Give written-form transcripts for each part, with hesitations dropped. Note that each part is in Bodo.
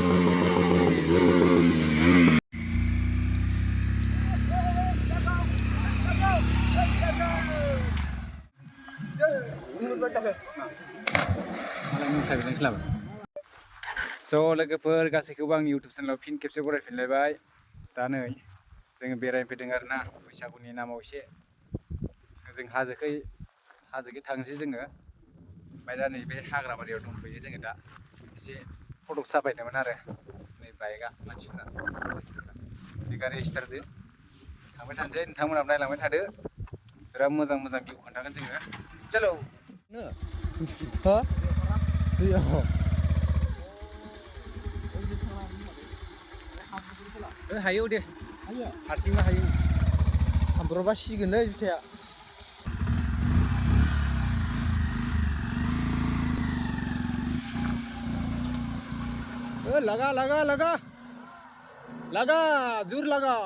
स' लोगोफोर गासैखौबो आंनि इउटुब चेनेलाव फिन खेबसे बरायफिनलायबाय। दा नै जोङो बेरायनो फैदों आरोना बैसागुनि नामाव एसे जों हाजोखै थांसै जोङो। ओमफ्राय दा नैबे हाग्राबारियाव दंफैयो जोङो दा एसे फटक साफायदोंमोन आरो नै बाइकआ मानसिफोरा बे गारि स्टार्टदो थांबाय थानोसै नोंथांमोनाबो नायलांबाय थादो बिराद मोजां मोजां भिउ खोन्थागोन जोङो चलो हो दैयाव हायो दे हारसिंबो हायो हाब्रबा सिगोनलै जुथाया लगा लगा लगा लगा जोर लगा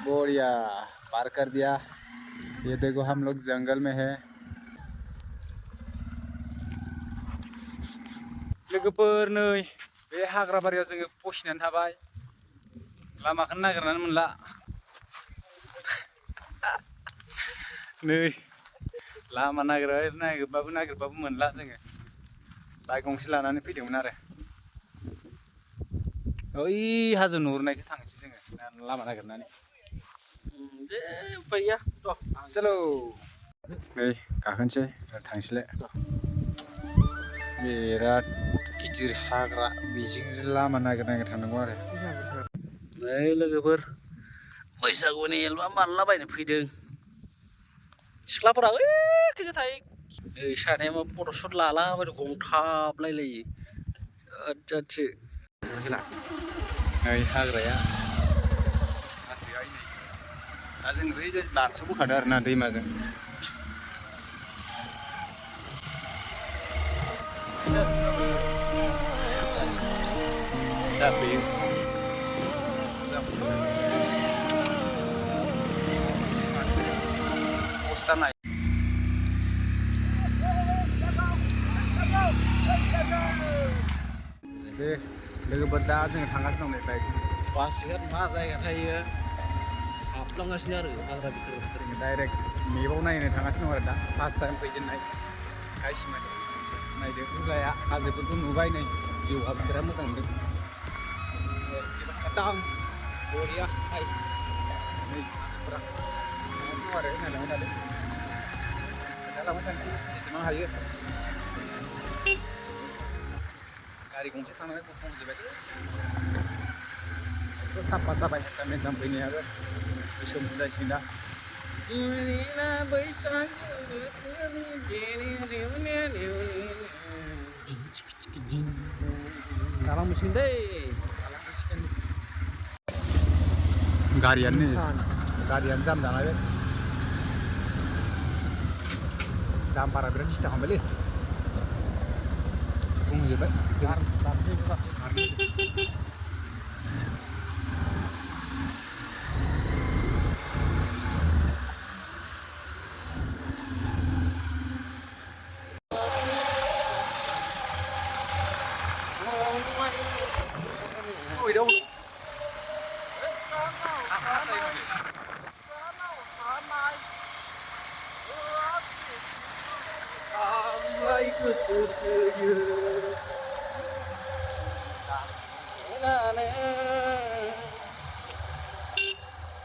बढ़िया पार कर दिया। ये देखो हम लोग जंगल में है। लोगोफोर नै बे हाग्राबारियाव जोङो फसिनानै थाबाय लामाखौनो नागिरनानै मोनला नै लामा नागिरबाबो मोनला जोङो बाइक गंसे लानानै फैदोंमोन आरो ओइ हाजो नुहुरनायखौ थांसै जोङो लामा नागिरनानै दे उफाय गैया चलो नै गाखोनोसै थांसैलाय बिराद गिदिर हाग्रा बेजों लामा नागिर थांनांगौ आरो नै लोगोफोर बैसागुनि एलबाम बानायलाबायनो फैदों सिख्लाफोरा ओइखैजा थायो नै सानैया मा फट'शुट लालाबायदों गंथाबलायलायो जाथि नै हाग्राया हाजोआय नै दा जों ओरैजाय बारस'बोखादों आरोना दैमाजों जाफैयो अबस्था नाय दे लोगोफोर दा जोङो थांगासिनो दं नै बाइक बासिगोन मा जायगा थायो हाबलांगासिनो आरो हाग्रा भितर डाइरेक्ट मेपाव नायनो थांगासिनो दं आरो दा फार्स्ट टाइम फैजेननाय गायसिमाय नायदो बुरजाया हाजोफोरखौ नुबाय नै भिउआबो बिराद मोजां नुदों दां बरिया नाइस नै मानसिफोरा दं आरो नायलांबाय थादो खोन्थालांबाय थानोसै जेसेबां हायो गारि गंसे थांनानै गुफुंजोबबाय साफा जाबाय मेदाम फैनायाबो गोसोम जासिगोन दा जालांसिगोन दै गारियानो जाम जानानै दामफारा बिराद दिस्टार्ब खालामबायलै बुंजोबबाय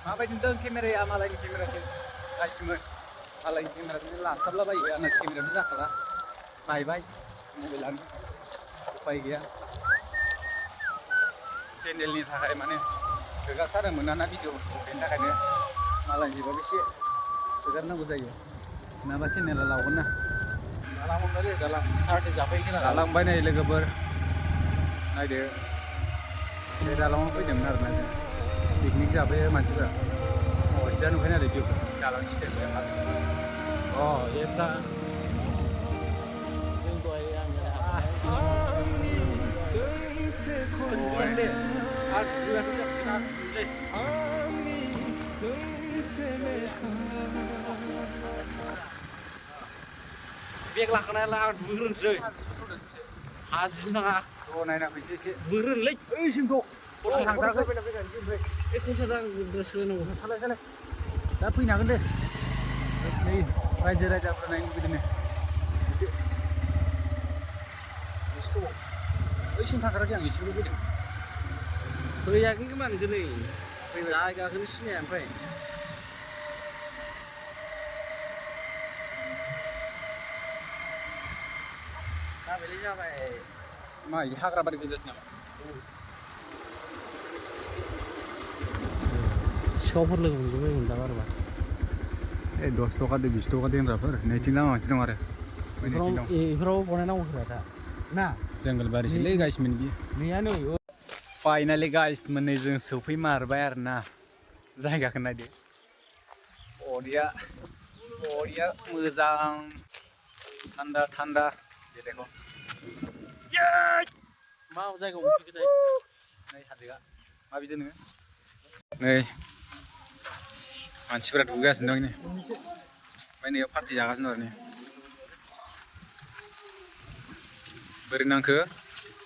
माबायदि नुदों केमेराया मालायनि केमेरासो गासिमोन मालायनि केमेराजों लासाबलाबायो आंना केमेरायानो जाखाला बायबाय मबाइलानो उफाय गैया चेनेलनि थाखाय माने थोगाथारो मोनाना भिडिअ बेनि थाखायनो मालायनि जिबाबो एसे थोगारनांगौ जायो नङाबा चेनेला लावगोन ना जालांबाय नै लोगोफोर नायदो बे दालाङाव फैदोंमोन आरोना जों पिकनिक जाफैयो मानसिफोरा अजा नुखायो आरो भिउखौ दालां सिस्टेम अ एफ्रा जों दहाय बेग लाखानायला आं दुगैग्रोनोसै हाजो नाङा ज' नायना फैसै एसे दुगैग्रोनोलै ओइसिमथ' खरसा थांथाराखै ओमफ्राय बे खरसा दां ड्रेस सोलायनांगौ सालाय दा फैनो हागोन दे नै रायजो राजाफोरा नायनो लुबैदों एसे एसेथ' ओइसिम थांथाराखै आं एसेल' फैदों फैयाखै खोमा नोंसोर नै जायगाखौनो सिनाया ओमफ्राय जाबायलै जाबाय मा इदि हाग्रा बारि गोजासो नामा सिखावफोर लोगो मोनजोबबायमोन दा बारबा 10 थाखा 20 थाखा दोनग्राफोर नैथिं लामा मोनसे दं आरो बैथिं दं बेफोराव बनायनांगौ खोमा दा ना जंगलबारिसोलै गाइस मोन बियो नैयानो फाइनालि गाइस मोननैजों सौफैमारबाय आरोना जायगाखौ नायदो बरिया मोजां थान्दा थान्दा बे देखो मा जायगायाव मोनफैखोथाय नै हाजोआ माबायदि नोङो नै मानसिफोरा दुगैगासिनो दं नै ओमफ्राय नैयाव पार्टि जागासिनो दं आरो नै बोरै नांखो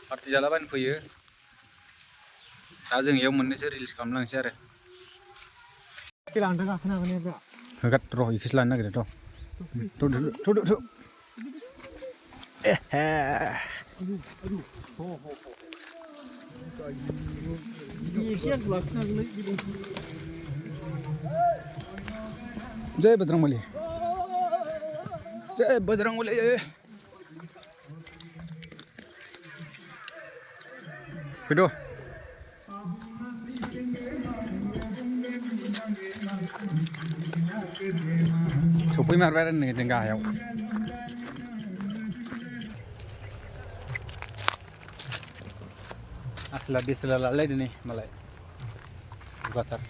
पार्टि जालाबायनो फैयो दा जों इयाव मोननैसो रिल्स खालामलांसै आरो होगाद र' इखौसो लानो नागिरदों थ' जय बजरंगबली फैद' सौफैमारबाय आरो नै जों गाहायाव आसोला देसोला लालायदो नै मालाय गुवारथार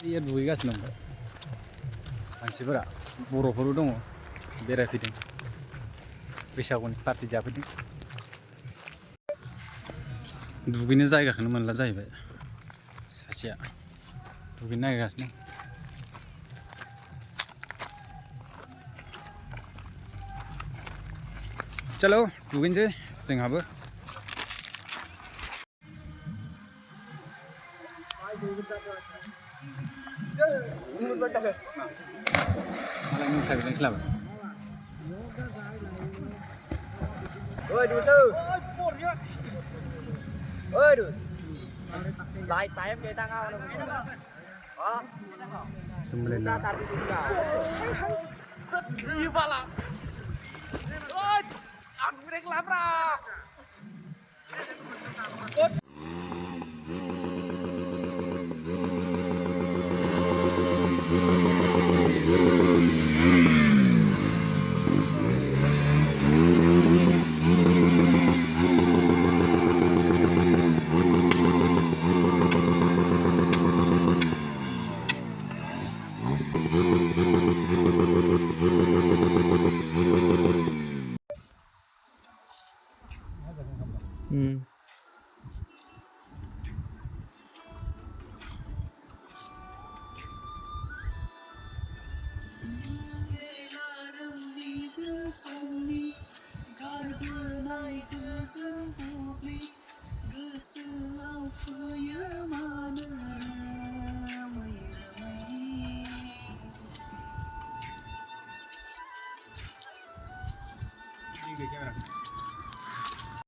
इयो दुगैगासिनो दं मानसिफोरा बर'फोरबो दङ बेरायफैदों बैसागुनि पार्टि जाफैदों दुगैनो जायगाखौनो मोनला जाहैबाय सासेया दुगैनो नागिरगासिनो चलो दुगैनोसै जोंहाबो malah ini saya bilang selamat. ơi đủ tư ơi đủ lại tay em cái tăng ao nó đó Sembilan. ta tadi juga sedih pala ơi aku break lapar Ini kayak gimana?